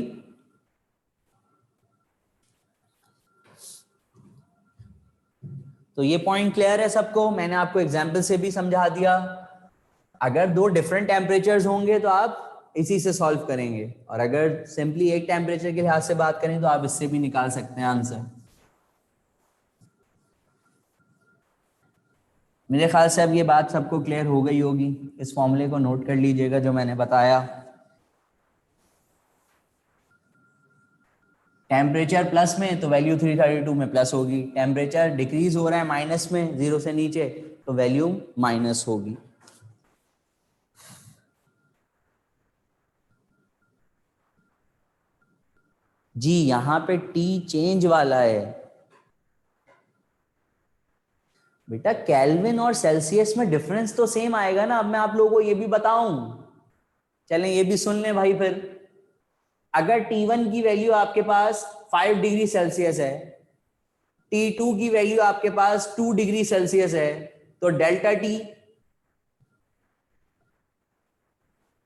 तो ये पॉइंट क्लियर है सबको, मैंने आपको एग्जाम्पल से भी समझा दिया। अगर दो डिफरेंट टेम्परेचर्स होंगे तो आप इसी से सॉल्व करेंगे, और अगर सिंपली एक टेम्परेचर के लिहाज से बात करें तो आप इससे भी निकाल सकते हैं आंसर। मेरे ख्याल से अब ये बात सबको क्लियर हो गई होगी, इस फॉर्मूले को नोट कर लीजिएगा जो मैंने बताया। टेम्परेचर प्लस में तो वैल्यू 332 में प्लस होगी, टेम्परेचर डिक्रीज हो रहा है माइनस में 0 से नीचे, तो वैल्यू माइनस होगी। जी यहां पे टी चेंज वाला है बेटा, केल्विन और सेल्सियस में डिफरेंस तो सेम आएगा ना। अब मैं आप लोगों को ये भी बताऊं, चलें ये भी सुन लें भाई। फिर अगर T1 की वैल्यू आपके पास 5 डिग्री सेल्सियस है, T2 की वैल्यू आपके पास 2 डिग्री सेल्सियस है, तो डेल्टा टी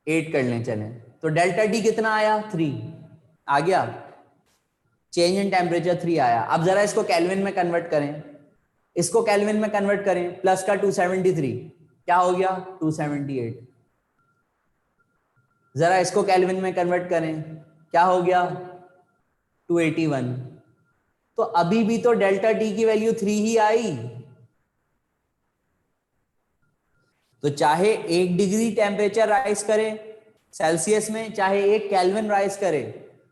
8 कर लें चलें, तो डेल्टा टी कितना आया? 3 आ गया। चेंज इन टेम्परेचर 3 आया। अब जरा इसको केल्विन में कन्वर्ट करें, इसको केल्विन में कन्वर्ट करें, प्लस का 273 क्या हो गया? 278। जरा इसको केल्विन में कन्वर्ट करें, क्या हो गया? 281। तो अभी भी तो डेल्टा टी की वैल्यू 3 ही आई। तो चाहे 1 डिग्री टेम्परेचर राइज करे सेल्सियस में, चाहे 1 केल्विन राइज करे,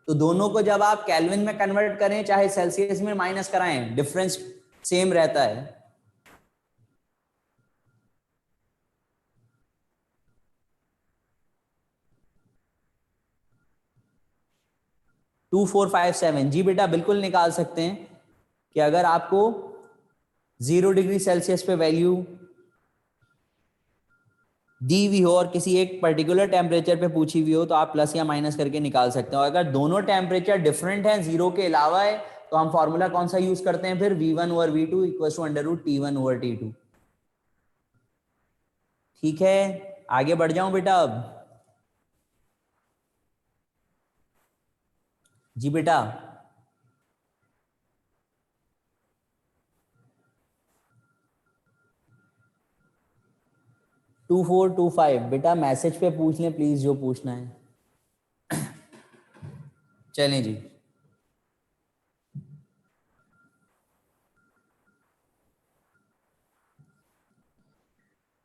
तो दोनों को जब आप केल्विन में कन्वर्ट करें चाहे सेल्सियस में माइनस कराएं, डिफरेंस सेम रहता है। टू 457 जी बेटा बिल्कुल निकाल सकते हैं कि अगर आपको 0 डिग्री सेल्सियस पे वैल्यू दी हुई हो और किसी एक पर्टिकुलर टेम्परेचर पे पूछी हुई हो, तो आप प्लस या माइनस करके निकाल सकते हो। अगर दोनों टेम्परेचर डिफरेंट हैं, 0 के अलावा है, तो हम फॉर्मूला कौन सा यूज करते हैं फिर? V1 over V2 equal to under root T1 over T2। ठीक है, आगे बढ़ जाऊं बेटा अब? जी बेटा 2425 बेटा मैसेज पे पूछ लें प्लीज जो पूछना है। चलें जी,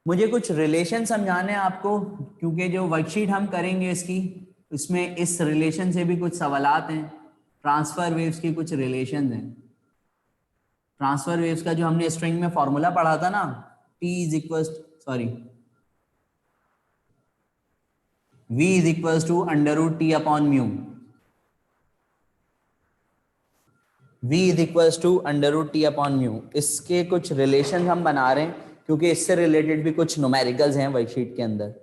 मुझे कुछ रिलेशन समझाने हैं आपको, क्योंकि जो वर्कशीट हम करेंगे इसकी, इसमें इस रिलेशन से भी कुछ सवालात हैं। ट्रांसफर वेव्स की कुछ रिलेशन हैं। ट्रांसफर वेव्स का जो हमने स्ट्रिंग में फॉर्मूला पढ़ा था ना, T is equal sorry V is equal to under root T upon mu. V is equal to under root T upon mu. इसके कुछ रिलेशन हम बना रहे हैं क्योंकि इससे रिलेटेड भी कुछ न्यूमेरिकल्स हैं वर्कशीट के अंदर।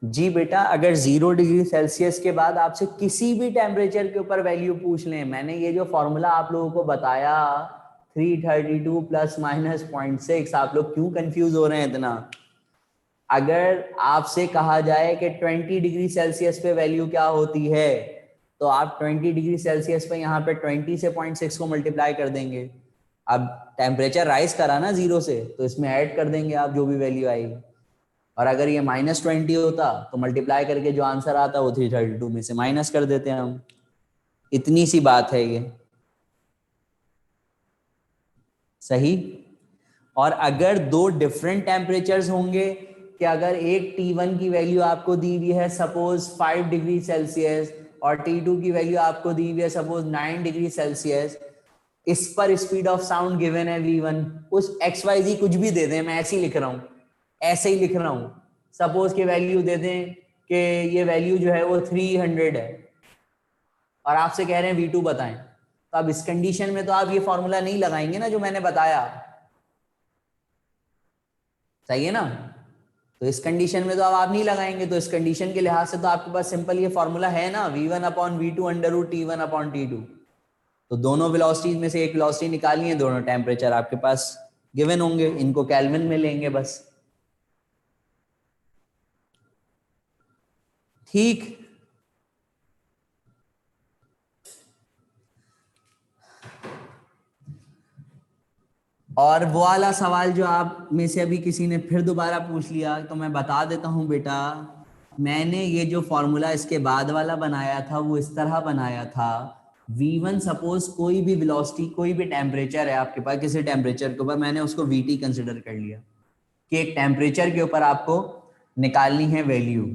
जी बेटा अगर 0 डिग्री सेल्सियस के बाद आपसे किसी भी टेम्परेचर के ऊपर वैल्यू पूछ लें, मैंने ये जो फॉर्मूला आप लोगों को बताया 332 प्लस माइनस 0.6, आप लोग क्यों कंफ्यूज हो रहे हैं इतना? अगर आपसे कहा जाए कि 20 डिग्री सेल्सियस पे वैल्यू क्या होती है, तो आप 20 डिग्री सेल्सियस पे यहाँ पे 20 से 0.6 को मल्टीप्लाई कर देंगे। अब टेम्परेचर राइज करा ना 0 से, तो इसमें ऐड कर देंगे आप जो भी वैल्यू आएगी। और अगर ये -20 होता तो मल्टीप्लाई करके जो आंसर आता वो 332 में से माइनस कर देते हैं हम। इतनी सी बात है ये, सही। और अगर दो डिफरेंट टेम्परेचर्स होंगे, कि अगर एक T1 की वैल्यू आपको दी हुई है सपोज 5 डिग्री सेल्सियस और T2 की वैल्यू आपको दी हुई है सपोज 9 डिग्री सेल्सियस, इस पर स्पीड ऑफ साउंड गिवन है V1, उस XYZ कुछ भी दे दें, मैं ऐसे ही लिख रहा हूं, ऐसे ही लिख रहा हूं। सपोज की वैल्यू दे दें कि ये वैल्यू जो है वो 300 है और आपसे कह रहे हैं V2 बताएं, तो अब इस कंडीशन में तो आप ये फॉर्मूला नहीं लगाएंगे ना जो मैंने बताया, सही है ना? तो इस कंडीशन में तो अब आप नहीं लगाएंगे, तो इस कंडीशन के लिहाज से तो आपके पास सिंपल ये फॉर्मूला है ना, V1 upon V2 under root T1 upon T2। तो दोनों वेलोसिटीज में से एक वेलोसिटी निकालिए, दोनों टेम्परेचर आपके पास गिवन होंगे, इनको केल्विन में लेंगे बस। ठीक, और वो वाला सवाल जो आप में से अभी किसी ने फिर दोबारा पूछ लिया, तो मैं बता देता हूं बेटा, मैंने ये जो फॉर्मूला इसके बाद वाला बनाया था वो इस तरह बनाया था, V1 सपोज कोई भी वेलोसिटी, कोई भी टेम्परेचर है आपके पास, किसी टेम्परेचर के ऊपर मैंने उसको VT कंसिडर कर लिया कि एक टेम्परेचर के ऊपर आपको निकालनी है वैल्यू।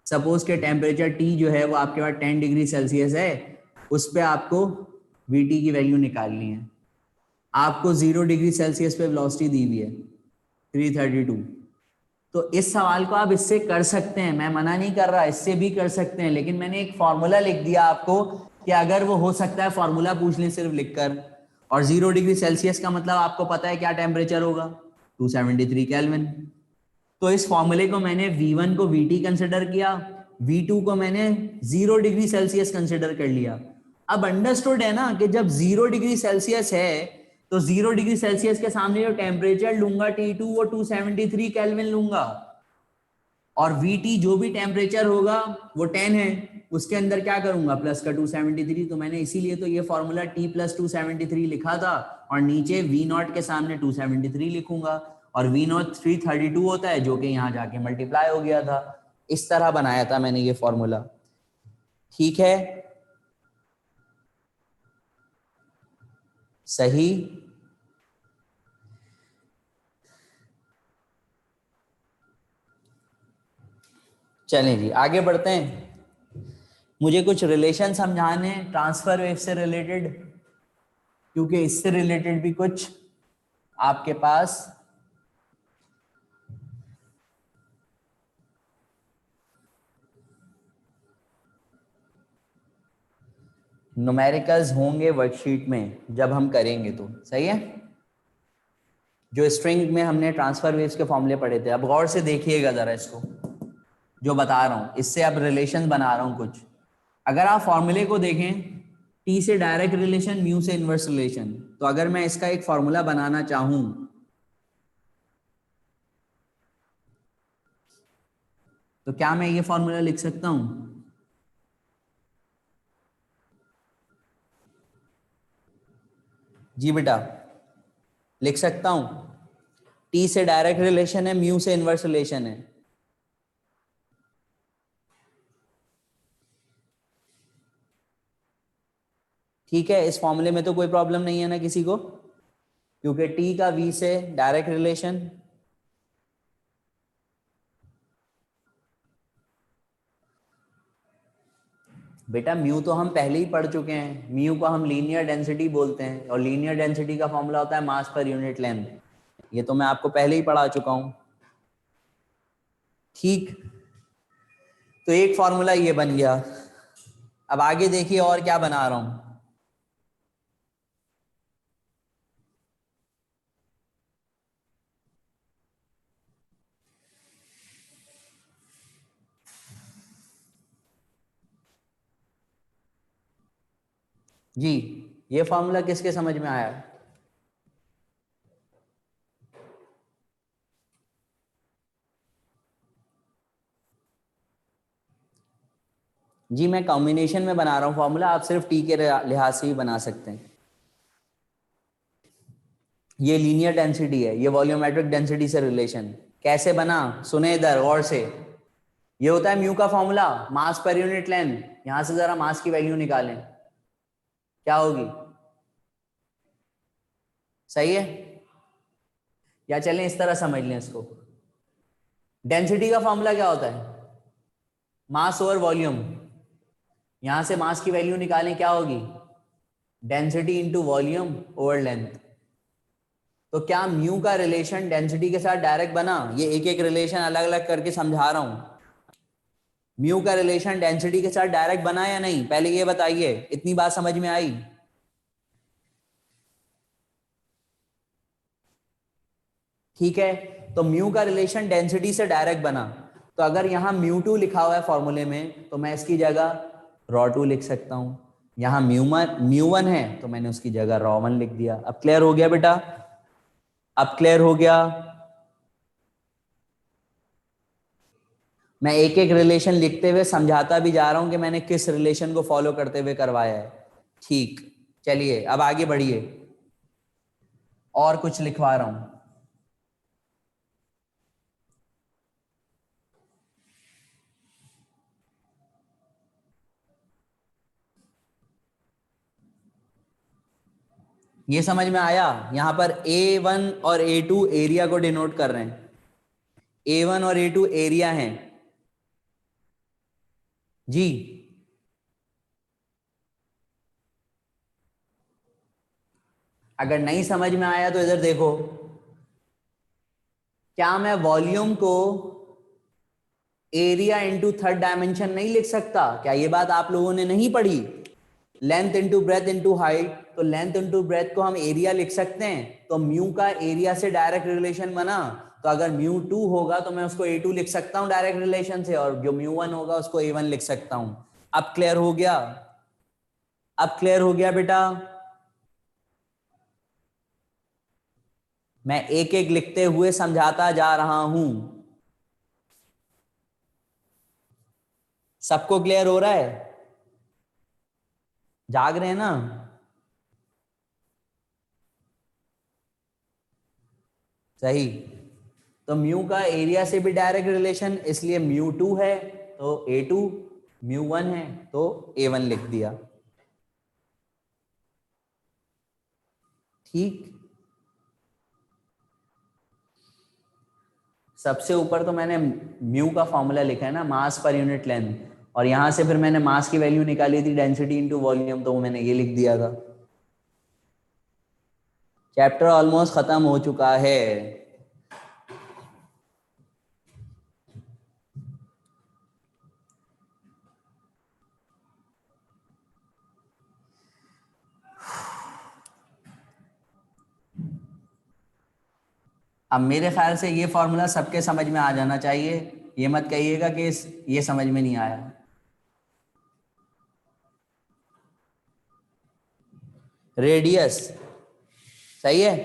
सपोज के टेम्परेचर T जो है वो आपके पास 10 डिग्री सेल्सियस है, उस पर आपको VT की वैल्यू निकालनी है। आपको 0 डिग्री सेल्सियस पे वेलोसिटी दी हुई है 332। तो इस सवाल को आप इससे कर सकते हैं, मैं मना नहीं कर रहा, इससे भी कर सकते हैं, लेकिन मैंने एक फॉर्मूला लिख दिया आपको कि अगर वो हो सकता है फॉर्मूला पूछ लें सिर्फ लिखकर। और 0 डिग्री सेल्सियस का मतलब आपको पता है क्या टेम्परेचर होगा, 273 केल्विन। तो इस फॉर्मूले को मैंने V1 को VT कंसिडर किया, V2 को मैंने 0 डिग्री सेल्सियस कंसिडर कर लिया। अब अंडरस्टूड है ना कि जब 0 डिग्री सेल्सियस है तो 0 डिग्री सेल्सियस के सामने जो टेम्परेचर लूंगा T2 वो 273 केल्विन लूंगा, और VT जो भी टेम्परेचर होगा वो 10 है, उसके अंदर क्या करूंगा प्लस का 273। तो मैंने इसीलिए तो ये फॉर्मूला T प्लस 273 लिखा था, और नीचे V0 के सामने 273 लिखूंगा, और V0 332 होता है जो कि यहाँ जाके मल्टीप्लाई हो गया था। इस तरह बनाया था मैंने ये फॉर्मूला, ठीक है, सही। चलें जी आगे बढ़ते हैं। मुझे कुछ रिलेशन समझाने हैं ट्रांसफर वेव से रिलेटेड, क्योंकि इससे रिलेटेड भी कुछ आपके पास न्यूमेरिकल्स होंगे वर्कशीट में जब हम करेंगे, तो सही है। जो स्ट्रिंग में हमने ट्रांसफर वेव्स के फॉर्मूले पढ़े थे, अब गौर से देखिएगा जरा इसको, जो बता रहा हूं इससे अब रिलेशन बना रहा हूं कुछ। अगर आप फॉर्मूले को देखें, टी से डायरेक्ट रिलेशन, म्यू से इनवर्स रिलेशन, तो अगर मैं इसका एक फॉर्मूला बनाना चाहूं तो क्या मैं ये फॉर्मूला लिख सकता हूं? जी बेटा, लिख सकता हूं। टी से डायरेक्ट रिलेशन है, म्यू से इनवर्स रिलेशन है। ठीक है, इस फॉर्मूले में तो कोई प्रॉब्लम नहीं है ना किसी को, क्योंकि टी का वी से डायरेक्ट रिलेशन। बेटा म्यू तो हम पहले ही पढ़ चुके हैं, म्यू को हम लीनियर डेंसिटी बोलते हैं, और लीनियर डेंसिटी का फॉर्मूला होता है मास पर यूनिट लेंथ। ये तो मैं आपको पहले ही पढ़ा चुका हूं, ठीक। तो एक फॉर्मूला ये बन गया। अब आगे देखिए और क्या बना रहा हूं। जी, ये फॉर्मूला किसके समझ में आया? जी मैं कॉम्बिनेशन में बना रहा हूं फॉर्मूला, आप सिर्फ टी के लिहाज से ही बना सकते हैं। ये लीनियर डेंसिटी है, ये वॉल्यूमेट्रिक डेंसिटी से रिलेशन। कैसे बना सुने इधर गौर से। ये होता है म्यू का फॉर्मूला, मास पर यूनिट लेंथ। यहां से जरा मास की वैल्यू निकालें, क्या होगी? सही है, या चलें इस तरह समझ लें इसको। डेंसिटी का फॉर्मूला क्या होता है? मास ओवर वॉल्यूम। यहां से मास की वैल्यू निकालें, क्या होगी? Density into volume over length. तो क्या म्यू का रिलेशन डेंसिटी के साथ डायरेक्ट बना? ये एक एक रिलेशन अलग अलग करके समझा रहा हूं। म्यू का रिलेशन डेंसिटी के साथ डायरेक्ट बना या नहीं, पहले ये बताइए। इतनी बात समझ में आई? ठीक है, तो म्यू का रिलेशन डेंसिटी से डायरेक्ट बना। तो अगर यहां म्यू 2 लिखा हुआ है फॉर्मूले में, तो मैं इसकी जगह ρ2 लिख सकता हूं। यहां म्यू वन है तो मैंने उसकी जगह ρ1 लिख दिया। अब क्लियर हो गया बेटा? अब क्लियर हो गया? मैं एक एक रिलेशन लिखते हुए समझाता भी जा रहा हूं कि मैंने किस रिलेशन को फॉलो करते हुए करवाया है। ठीक, चलिए अब आगे बढ़िए, और कुछ लिखवा रहा हूं। ये समझ में आया? यहां पर A1 और A2 एरिया को डिनोट कर रहे हैं। A1 और A2 एरिया हैं जी। अगर नहीं समझ में आया तो इधर देखो, क्या मैं वॉल्यूम को एरिया इंटू थर्ड डायमेंशन नहीं लिख सकता? क्या ये बात आप लोगों ने नहीं पढ़ी? Length into breadth into height, तो लेंथ इंटू ब्रेथ को हम एरिया लिख सकते हैं, तो म्यू का एरिया से डायरेक्ट रिलेशन बना, तो अगर म्यू 2 होगा तो मैं उसको A2 लिख सकता हूं डायरेक्ट रिलेशन से, और जो म्यू 1 होगा उसको A1 लिख सकता हूं। अब क्लियर हो गया? अब क्लियर हो गया बेटा? मैं एक एक लिखते हुए समझाता जा रहा हूं। सबको क्लियर हो रहा है? जाग रहे हैं ना? सही। तो म्यू का एरिया से भी डायरेक्ट रिलेशन, इसलिए म्यू 2 है तो A2, म्यू 1 है तो A1 लिख दिया। ठीक। सबसे ऊपर तो मैंने म्यू का फॉर्मूला लिखा है ना, मास पर यूनिट लेंथ, और यहां से फिर मैंने मास की वैल्यू निकाली थी डेंसिटी इनटू वॉल्यूम, तो वो मैंने ये लिख दिया था। चैप्टर ऑलमोस्ट खत्म हो चुका है। अब मेरे ख्याल से ये फॉर्मूला सबके समझ में आ जाना चाहिए। ये मत कहिएगा कि ये समझ में नहीं आया। रेडियस सही है।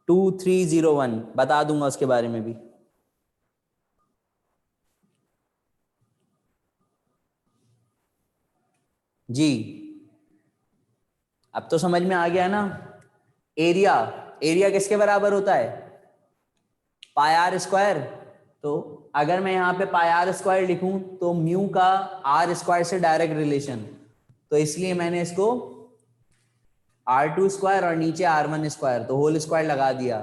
2301 बता दूंगा उसके बारे में भी। जी। अब तो समझ में आ गया ना? एरिया, एरिया किसके बराबर होता है? पाई आर स्क्वायर। तो अगर मैं यहाँ पे पाई आर स्क्वायर लिखूं तो म्यू का आर स्क्वायर से डायरेक्ट रिलेशन, तो इसलिए मैंने इसको R2 स्क्वायर और नीचे R1 स्क्वायर, तो होल स्क्वायर लगा दिया।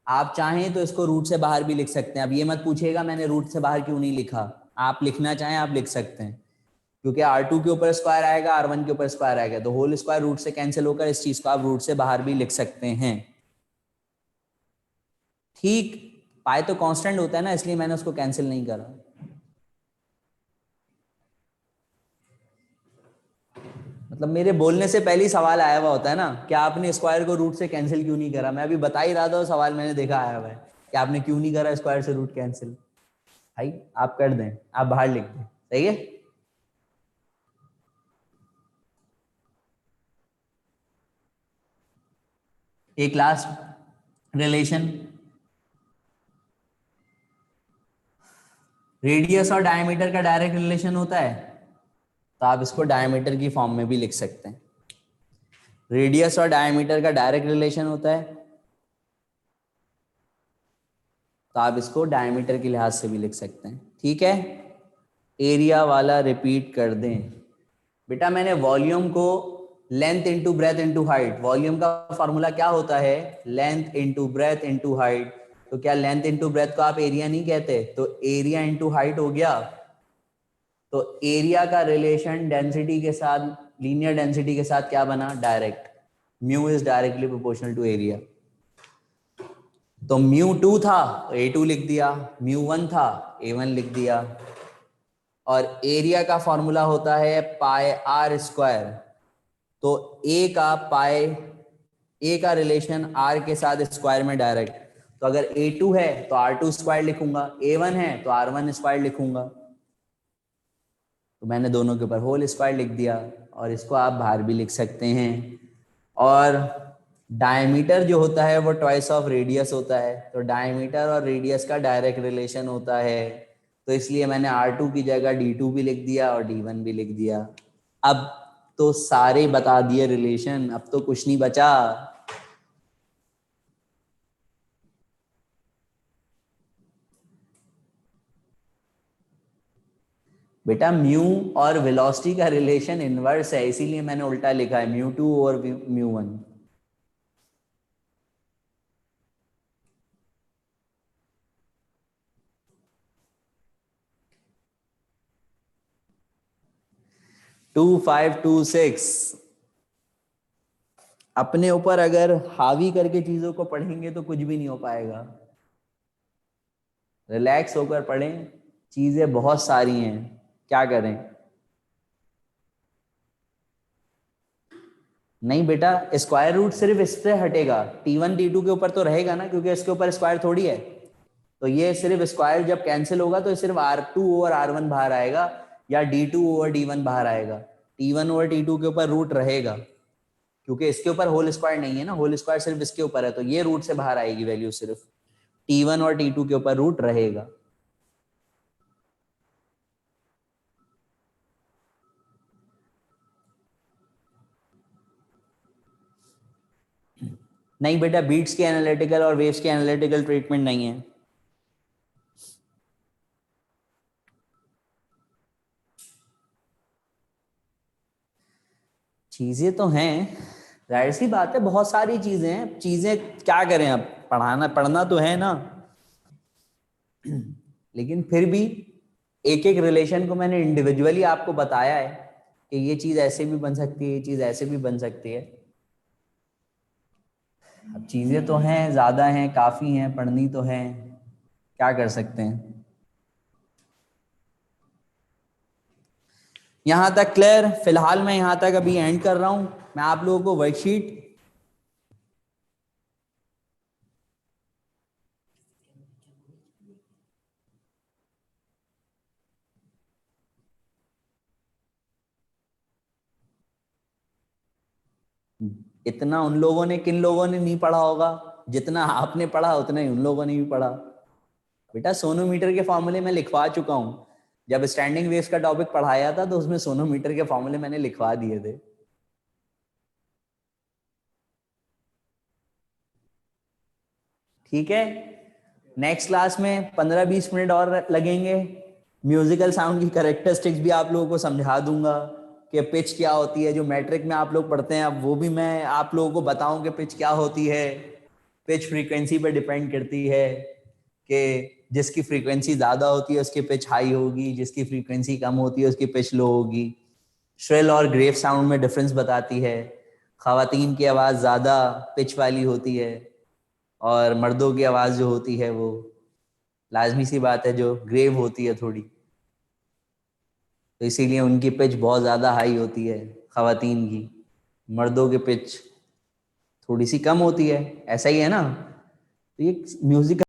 आप चाहें तो इसको रूट से बाहर भी लिख सकते हैं। अब ये मत पूछिएगा मैंने रूट से बाहर क्यों नहीं लिखा, आप लिखना चाहें आप लिख सकते हैं, क्योंकि R2 के ऊपर स्क्वायर आएगा, R1 के ऊपर स्क्वायर आएगा, तो होल स्क्वायर रूट से कैंसिल होकर इस चीज को आप रूट से बाहर भी लिख सकते हैं। ठीक। पाई तो कांस्टेंट होता है ना, इसलिए मैंने उसको कैंसिल नहीं करा। मतलब मेरे बोलने से पहले ही सवाल आया हुआ होता है ना, कि आपने स्क्वायर को रूट से कैंसिल क्यों नहीं करा। मैं अभी बता ही रहा था, सवाल मैंने देखा आया हुआ है कि आपने क्यों नहीं करा स्क्वायर से रूट कैंसिल। भाई आप कर दें, आप बाहर लिख दें, सही है। एक लास्ट रिलेशन, रेडियस और डायमीटर का डायरेक्ट रिलेशन होता है, तो आप इसको डायमीटर की फॉर्म में भी लिख सकते हैं। रेडियस और डायमीटर का डायरेक्ट रिलेशन होता है, तो आप इसको डायमीटर के लिहाज से भी लिख सकते हैं। ठीक है। एरिया वाला रिपीट कर दें। बेटा मैंने वॉल्यूम को length into breadth into height, volume का फॉर्मूला क्या होता है? Length into breadth into height. तो क्या लेंथ इंटू ब्रेथ को आप एरिया नहीं कहते? तो एरिया इंटू हाइट हो गया। तो एरिया का रिलेशन डेंसिटी के साथ, लीनियर डेंसिटी के साथ क्या बना? Direct. Mu is directly proportional to area. तो म्यू 2 था तो A2 लिख दिया, म्यू 1 था A1 लिख दिया। और एरिया का फॉर्मूला होता है पाई आर स्क्वायर। तो ए का रिलेशन आर के साथ स्क्वायर में डायरेक्ट, तो अगर A2 है तो R2 स्क्वायर लिखूंगा, A1 है तो R1 स्क्वायर लिखूंगा। तो मैंने दोनों के ऊपर होल स्क्वायर लिख दिया, और इसको आप बाहर भी लिख सकते हैं। और डायमीटर जो होता है वो ट्वाइस ऑफ रेडियस होता है, तो डायमीटर और रेडियस का डायरेक्ट रिलेशन होता है, तो इसलिए मैंने R2 की जगह D2 भी लिख दिया और D1 भी लिख दिया। अब तो सारे बता दिए रिलेशन, अब तो कुछ नहीं बचा। बेटा म्यू और वेलोसिटी का रिलेशन इनवर्स है, इसीलिए मैंने उल्टा लिखा है, म्यू 2 और म्यू 1। टू 5 2 6 अपने ऊपर अगर हावी करके चीजों को पढ़ेंगे तो कुछ भी नहीं हो पाएगा। रिलैक्स होकर पढ़ें, चीजें बहुत सारी हैं, क्या करें। नहीं बेटा, स्क्वायर रूट सिर्फ इससे हटेगा, T1 T2 के ऊपर तो रहेगा ना, क्योंकि इसके ऊपर स्क्वायर थोड़ी है। तो ये सिर्फ स्क्वायर जब कैंसिल होगा तो सिर्फ R2 ओवर R1 बाहर आएगा, या D2 ओवर D1 बाहर आएगा। T1 ओवर T2 के ऊपर रूट रहेगा, क्योंकि इसके ऊपर होल स्क्वायर नहीं है ना, होल स्क्वायर सिर्फ इसके ऊपर है, तो ये रूट से बाहर आएगी वैल्यू, सिर्फ T1 और T2 के ऊपर रूट रहेगा। नहीं बेटा, बीट्स के एनालिटिकल और वेव्स के एनालिटिकल ट्रीटमेंट नहीं है। चीजें तो हैं, जाहिर सी बात है, बहुत सारी चीजें हैं, चीजें क्या करें, अब पढ़ना तो है ना। लेकिन फिर भी एक एक रिलेशन को मैंने इंडिविजुअली आपको बताया है कि ये चीज ऐसे भी बन सकती है, ये चीज ऐसे भी बन सकती है। अब चीजें तो हैं, ज्यादा हैं, काफी हैं, पढ़नी तो है, क्या कर सकते हैं। यहां तक क्लियर। फिलहाल मैं यहां तक अभी एंड कर रहा हूं। मैं आप लोगों को वर्कशीट इतना उन लोगों ने, किन लोगों ने नहीं पढ़ा होगा, जितना आपने पढ़ा उतना ही उन लोगों ने भी पढ़ा। बेटा सोनोमीटर के फॉर्मूले मैं लिखवा चुका हूं, जब स्टैंडिंग वेव्स का टॉपिक पढ़ाया था तो उसमें सोनोमीटर के फॉर्मूले मैंने लिखवा दिए थे। ठीक है, नेक्स्ट क्लास में 15-20 मिनट और लगेंगे। म्यूजिकल साउंड की करेक्टरिस्टिक्स भी आप लोगों को समझा दूंगा कि पिच क्या होती है, जो मैट्रिक में आप लोग पढ़ते हैं, अब वो भी मैं आप लोगों को बताऊं कि पिच क्या होती है। पिच फ्रीक्वेंसी पर डिपेंड करती है, कि जिसकी फ्रीक्वेंसी ज्यादा होती है उसकी पिच हाई होगी, जिसकी फ्रीक्वेंसी कम होती है उसकी पिच लो होगी। श्रिल और ग्रेव साउंड में डिफरेंस बताती है, खवातीन की आवाज ज्यादा पिच वाली होती है, और मर्दों की आवाज जो होती है वो लाजमी सी बात है जो ग्रेव होती है थोड़ी, तो इसीलिए उनकी पिच बहुत ज्यादा हाई होती है खवातीन की, मर्दों की पिच थोड़ी सी कम होती है। ऐसा ही है ना। तो ये म्यूजिक